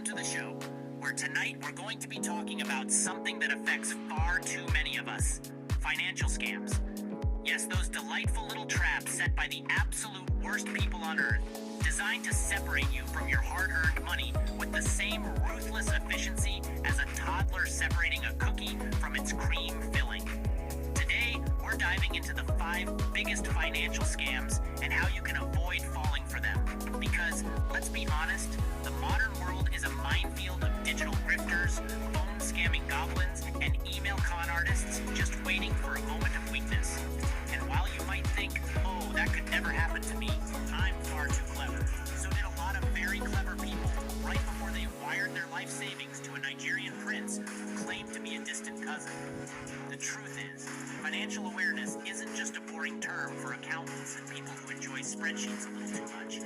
welcome to the show, where tonight we're going to be talking about something that affects far too many of us: financial scams. Yes, those delightful little traps set by the absolute worst people on earth, designed to separate you from your hard-earned money with the same ruthless efficiency as a toddler separating a cookie from its cream filling. Today, we're diving into the 5 biggest financial scams and how you can avoid falling for them. Because, let's be honest, the modern world is a minefield of digital grifters, phone scamming goblins, and email con artists just waiting for a moment of weakness. And while you might think, oh, that could never happen to me, I'm far too clever. So did a lot of very clever people right before they wired their life savings to a Nigerian prince who claimed to be a distant cousin. The truth is, financial awareness isn't just a boring term for accountants and people who enjoy spreadsheets a little too much.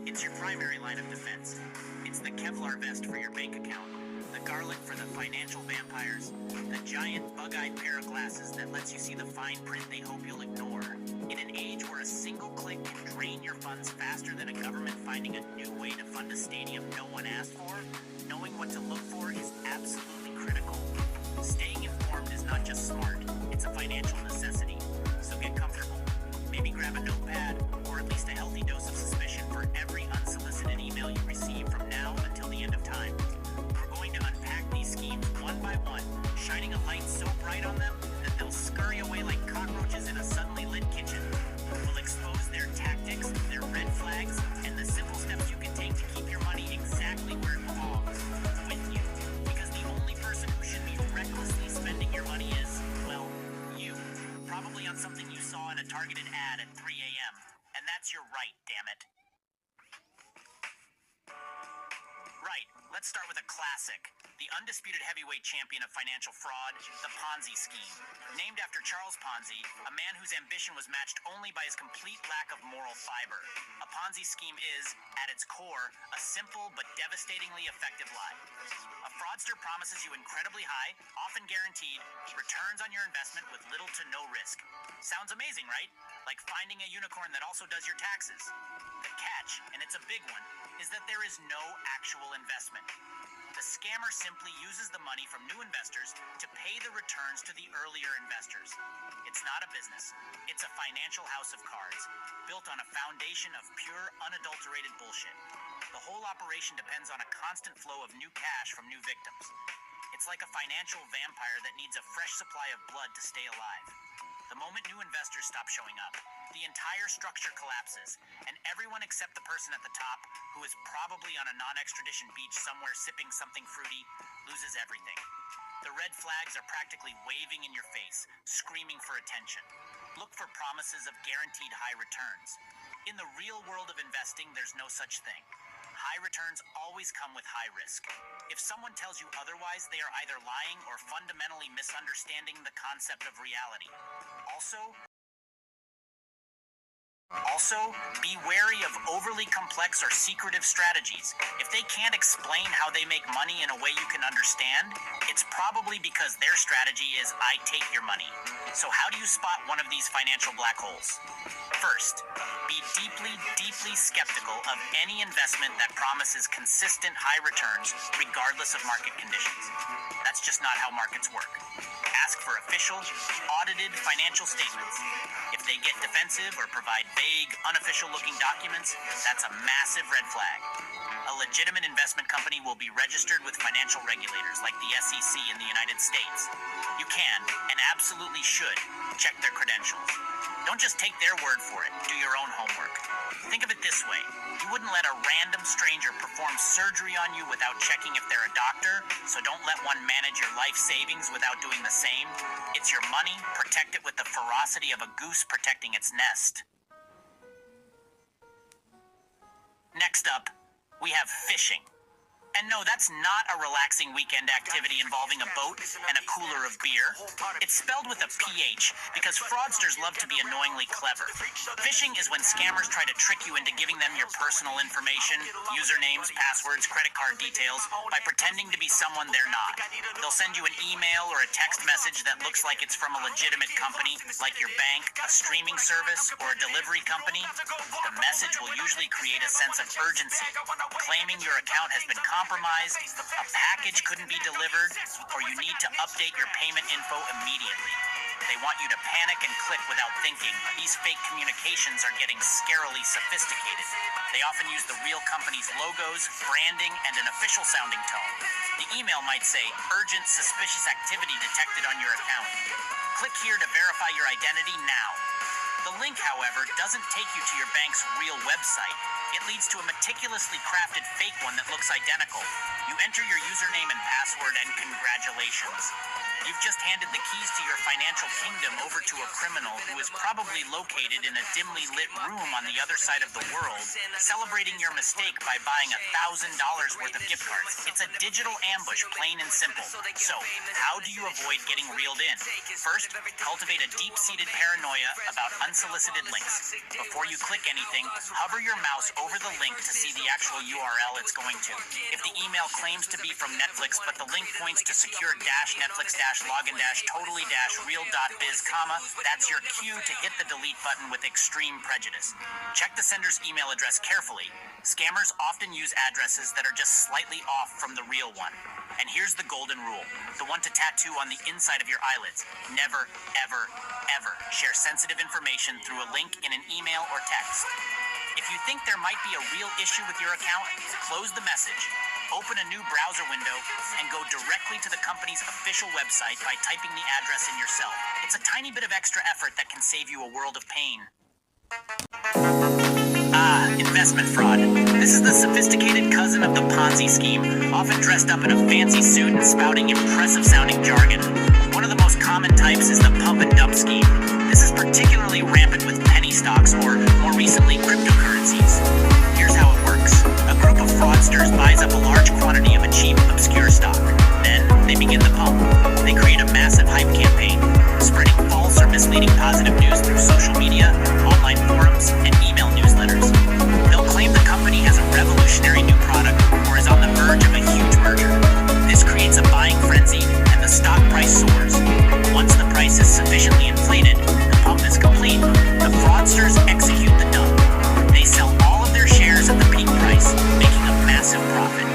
It's your primary line of defense. It's the Kevlar vest for your bank account, the garlic for the financial vampires, the giant bug-eyed pair of glasses that lets you see the fine print they hope you'll ignore. In an age where a single click can drain your funds faster than a government finding a new way to fund a stadium no one asked for, knowing what to look for is absolutely critical. Staying informed is not just smart, it's a financial necessity. So get comfortable. Maybe grab a notepad, or at least a healthy dose of suspicion for every unsolicited email you receive from now until the end of time. We're going to unpack these schemes one by one, shining a light so bright on them that they'll scurry away like cockroaches in a suddenly lit kitchen. We'll expose their tactics, their red flags, and the simple steps you can take to keep your money exactly where it belongs, with you. Because the only person who should be recklessly spending your money is, well, you. Probably on something you saw in a targeted ad at 3 a.m. And that's your right, damn it. Right, let's start with a classic. The undisputed heavyweight champion of financial fraud, the Ponzi scheme. Named after Charles Ponzi, a man whose ambition was matched only by his complete lack of moral fiber. A Ponzi scheme is, at its core, a simple but devastatingly effective lie. A fraudster promises you incredibly high, often guaranteed, returns on your investment with little to no risk. Sounds amazing, right? Like finding a unicorn that also does your taxes. The catch, and it's a big one, is that there is no actual investment. The scammer simply uses the money from new investors to pay the returns to the earlier investors. It's not a business. It's a financial house of cards, built on a foundation of pure, unadulterated bullshit. The whole operation depends on a constant flow of new cash from new victims. It's like a financial vampire that needs a fresh supply of blood to stay alive. The moment new investors stop showing up, the entire structure collapses, and everyone except the person at the top, who is probably on a non-extradition beach somewhere sipping something fruity, loses everything. The red flags are practically waving in your face, screaming for attention. Look for promises of guaranteed high returns. In the real world of investing, there's no such thing. High returns always come with high risk. If someone tells you otherwise, they are either lying or fundamentally misunderstanding the concept of reality. Also, be wary of overly complex or secretive strategies. If they can't explain how they make money in a way you can understand, it's probably because their strategy is I take your money. So how do you spot one of these financial black holes? First, be deeply, deeply skeptical of any investment that promises consistent high returns regardless of market conditions. That's just not how markets work. Ask for official, audited financial statements. If they get defensive or provide vague, unofficial-looking documents, that's a massive red flag. A legitimate investment company will be registered with financial regulators like the SEC in the United States. You can, and absolutely should, check their credentials. Don't just take their word for it. Do your own homework. Think of it this way. You wouldn't let a random stranger perform surgery on you without checking if they're a doctor, so don't let one manage your life savings without doing the same. It's your money. Protect it with the ferocity of a goose protecting its nest. Next up, we have fishing. And no, that's not a relaxing weekend activity involving a boat and a cooler of beer. It's spelled with a PH because fraudsters love to be annoyingly clever. Phishing is when scammers try to trick you into giving them your personal information, usernames, passwords, credit card details, by pretending to be someone they're not. They'll send you an email or a text message that looks like it's from a legitimate company, like your bank, a streaming service, or a delivery company. The message will usually create a sense of urgency, claiming your account has been compromised compromised, a package couldn't be delivered, or you need to update your payment info immediately. They want you to panic and click without thinking. These fake communications are getting scarily sophisticated. They often use the real company's logos, branding, and an official sounding tone. The email might say, "Urgent suspicious activity detected on your account. Click here to verify your identity now." The link, however, doesn't take you to your bank's real website. It leads to a meticulously crafted fake one that looks identical. You enter your username and password, and congratulations. You've just handed the keys to your financial kingdom over to a criminal who is probably located in a dimly lit room on the other side of the world, celebrating your mistake by buying $1,000 worth of gift cards. It's a digital ambush, plain and simple. So, how do you avoid getting reeled in? First, cultivate a deep-seated paranoia about unsolicited links. Before you click anything, hover your mouse over the link to see the actual URL it's going to. If the email claims to be from Netflix, but the link points to secure-netflix-login-totally-real.biz, that's your cue to hit the delete button with extreme prejudice. Check the sender's email address carefully. Scammers often use addresses that are just slightly off from the real one. And here's the golden rule, the one to tattoo on the inside of your eyelids. Never, ever, ever share sensitive information through a link in an email or text. If you think there might be a real issue with your account, close the message, open a new browser window, and go directly to the company's official website by typing the address in yourself. It's a tiny bit of extra effort that can save you a world of pain. Investment fraud. This is the sophisticated cousin of the Ponzi scheme, often dressed up in a fancy suit and spouting impressive-sounding jargon. One of the most common types is the pump and dump scheme. This is particularly rampant with penny stocks, or more recently, cryptocurrencies. Here's how it works. A group of fraudsters buys up a large quantity of a cheap, obscure stock. Then, they begin the pump. They create a massive hype campaign, spreading false or misleading positive news through social media, online forums, and email newsletters. They'll claim the company has a revolutionary new product or is on the verge of a huge merger. This creates a buying frenzy, and the stock price soars. Once the price is sufficiently inflated, the pump is complete, the fraudsters execute the dump. They sell all of their shares at the peak price, making a massive profit.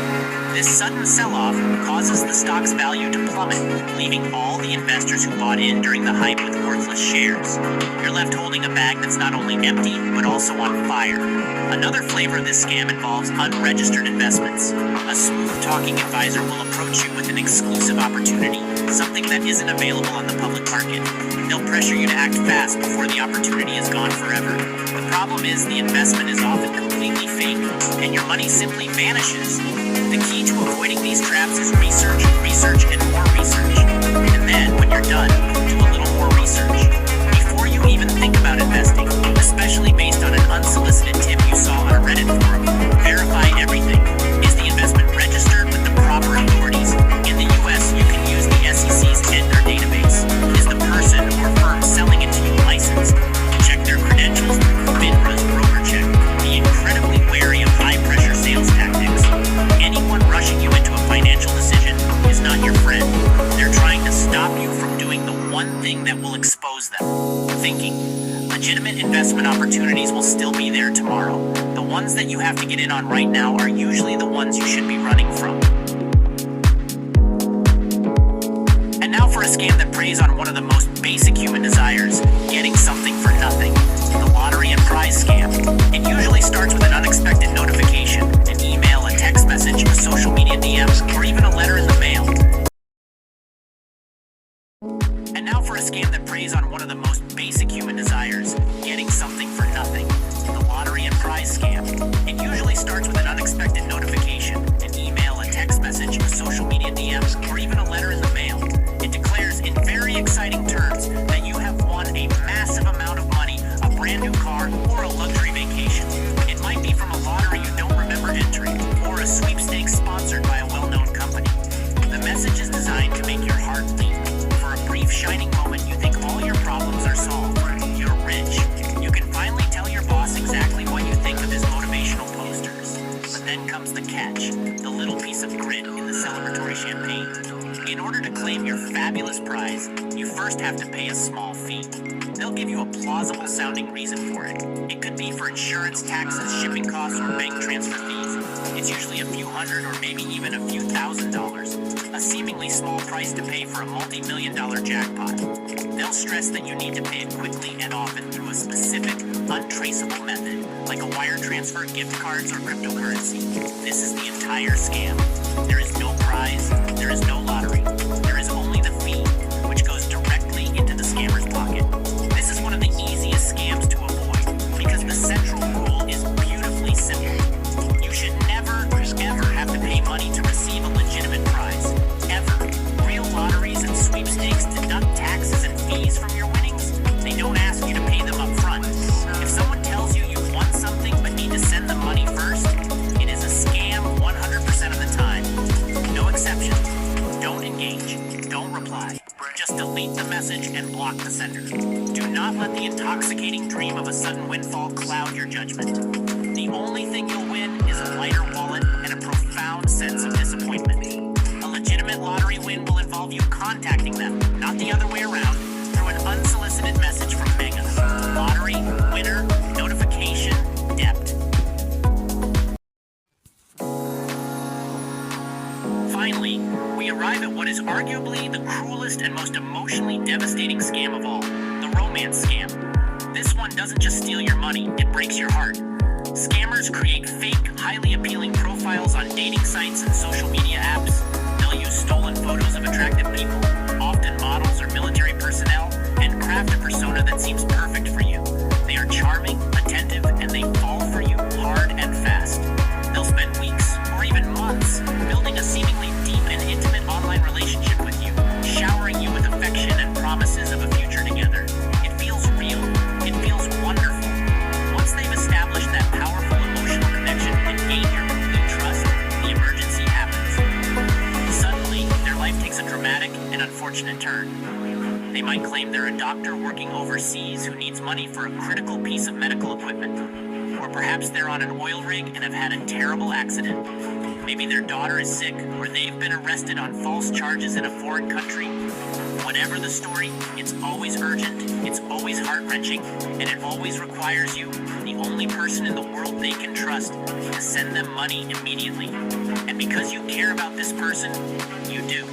This sudden sell-off causes the stock's value to plummet, leaving all the investors who bought in during the hype with worthless shares. You're left holding a bag that's not only empty, but also on fire. Another flavor of this scam involves unregistered investments. A smooth-talking advisor will approach you with an exclusive opportunity, something that isn't available on the public market. They'll pressure you to act fast before the opportunity is gone forever. The problem is the investment is often completely fake, and your money simply vanishes. The key to avoiding these traps is research, and more research. And then, when you're done, do a little more research. Before you even think about investing, especially based on an unsolicited tip you saw on a Reddit forum, verify everything. Is the investment registered with the proper authorities? In the US, you can use the SEC's Edgar database. Is the person or firm selling it to you licensed? Check their credentials through FINRA's broker check. Be incredibly wary of high-pressure sales tactics. Anyone rushing you into a financial decision is not your friend. They're trying to stop you from doing the one thing that will expose them. Thinking. Legitimate investment opportunities will still be there tomorrow. The ones that you have to get in on right now are usually the ones you should be running from. And now for a scam that preys on one of the most basic human desires, getting something for nothing. The lottery and prize scam. It usually starts with an unexpected notification, an email, a text message, a social media DM, or even a letter in the mail. And now for a scam that preys on one of the most basic human desires, getting something for nothing. The lottery and prize scam. It usually starts with an unexpected notification, an email, a text message, a social media DM, or even a letter in the mail. It declares in very exciting terms that you have won a massive amount of money, a brand new car, or a luxury vacation. It might be from a lottery you don't remember entering, or a sweepstakes sponsored by a well-known company. The message is designed to make your heart leap. For a brief shining moment, you think all your problems are solved. You're rich. You can finally tell your boss exactly what you think of his motivational posters. But then comes the catch, the little piece of grit in the celebratory champagne. In order to claim your fabulous prize, you first have to pay a small fee. They'll give you a plausible sounding reason for it. It could be for insurance, taxes, shipping costs, or bank transfer fees. It's usually a few hundred or maybe even a few $1,000s, a seemingly small price to pay for a multi-million-dollar jackpot. They'll stress that you need to pay it quickly and often through a specific, untraceable method, like a wire transfer, gift cards, or cryptocurrency. This is the entire scam. There is no prize, there is no lottery, there is only the fee, which goes directly into the scammer's pocket. This is one of the easiest scams to avoid, because the central rule is beautifully simple. You should never, ever have to pay money to receive a legitimate prize. Ever. Real lotteries and sweepstakes deduct taxes and fees from your winnings. They don't ask you to pay them up front. If someone tells you you've won something but need to send them money first, it is a scam 100% of the time. No exceptions. Don't engage. Don't reply. Just delete the message and block the sender. Do not let the intoxicating dream of a sudden windfall cloud your judgment. The only thing you'll win is a lighter wallet and a profound sense of disappointment. A legitimate lottery win will involve you contacting them, not the other way around, through an unsolicited message from Mega. Lottery, winner, notification, debt. Finally, we arrive at what is arguably the cruelest and most emotionally devastating scam of all, the romance scam. This one doesn't just steal your money, it breaks your heart. Scammers create fake, highly appealing profiles on dating sites and social media apps. They'll use stolen photos of attractive people, often models or military personnel, and craft a persona that seems perfect for you. They are charming, attentive, and they fall for you hard and fast. They'll spend weeks, or even months, building a seemingly deep and intimate online relationship with you, showering you with affection and promises of a future together. It feels real. It feels wonderful. Once they've established that powerful emotional connection and gained your complete trust, the emergency happens. Suddenly, their life takes a dramatic and unfortunate turn. They might claim they're a doctor working overseas who needs money for a critical piece of medical equipment. Or perhaps they're on an oil rig and have had a terrible accident. Maybe their daughter is sick, or they've been arrested on false charges in a foreign country. Whatever the story, it's always urgent, it's always heart-wrenching, and it always requires you, the only person in the world they can trust, to send them money immediately. And because you care about this person, you do.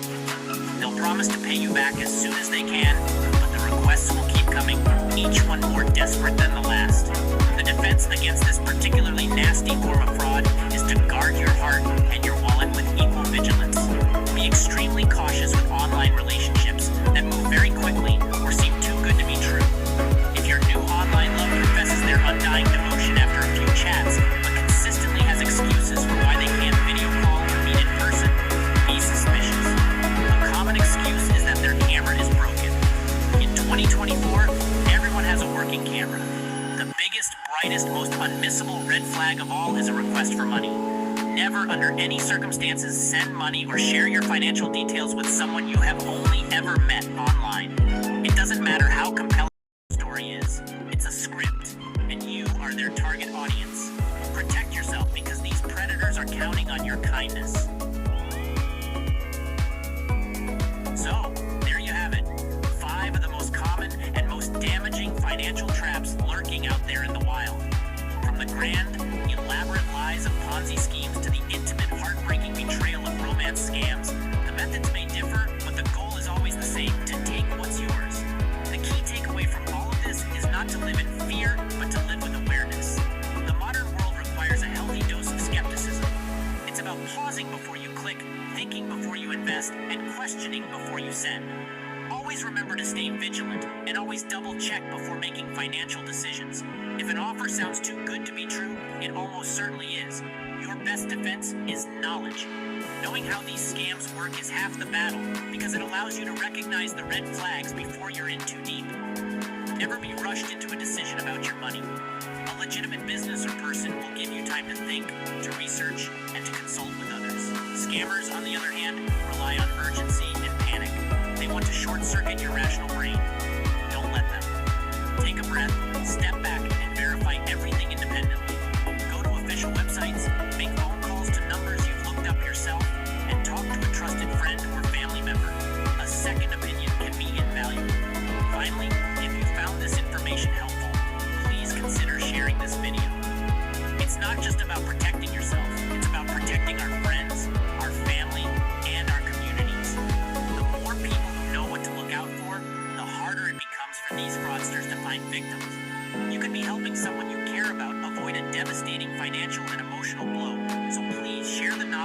They'll promise to pay you back as soon as they can, but the requests will keep coming, each one more desperate than the last. The defense against this particularly nasty form of fraud is to guard your heart and your wallet with equal vigilance. Be extremely cautious with online relationships that move very quickly or seem too good to be true. If your new online love professes their undying devotion after a few chats, but consistently has excuses for why they can't video call or meet in person, be suspicious. A common excuse is that their camera is broken. In 2024, everyone has a working camera. The biggest, brightest, most unmissable red flag of all is a request for money. Never under any circumstances send money or share your financial details with someone you have only ever met online. It doesn't matter how compelling the story is. It's a script, and you are their target audience. Protect yourself because these predators are counting on your kindness. So, there you have it. 5 of the most common and most damaging financial traps lurking out there in the wild. From the grand, elaborate lies of Ponzi schemes to the intimate, heartbreaking betrayal of romance scams, the methods may differ, but the goal is always the same: to take what's yours. The key takeaway from all of this is not to live in fear, but to live with awareness. The modern world requires a healthy dose of skepticism. It's about pausing before you click, thinking before you invest, and questioning before you send. Always remember to stay vigilant and always double-check before making financial decisions. If an offer sounds too good to be true, it almost certainly is. Your best defense is knowledge. Knowing how these scams work is half the battle because it allows you to recognize the red flags before you're in too deep. Never be rushed into a decision about your money. A legitimate business or person will give you time to think, to research, and to consult with others. Scammers, on the other hand, rely on urgency and panic. They want to short-circuit your rational brain. Don't let them. Take a breath, step back, and verify everything independently. Go to official websites, make phone calls to numbers you've looked up yourself, and talk to a trusted friend or family member. A second opinion can be invaluable. Finally, if you found this information helpful, please consider sharing this video. It's not just about protecting yourself, it's about about protecting our friends, our family, and our communities. The more people who know what to look out for, the harder it becomes for these fraudsters to find victims. You could be helping someone you care about avoid a devastating financial and emotional blow, so please share the knowledge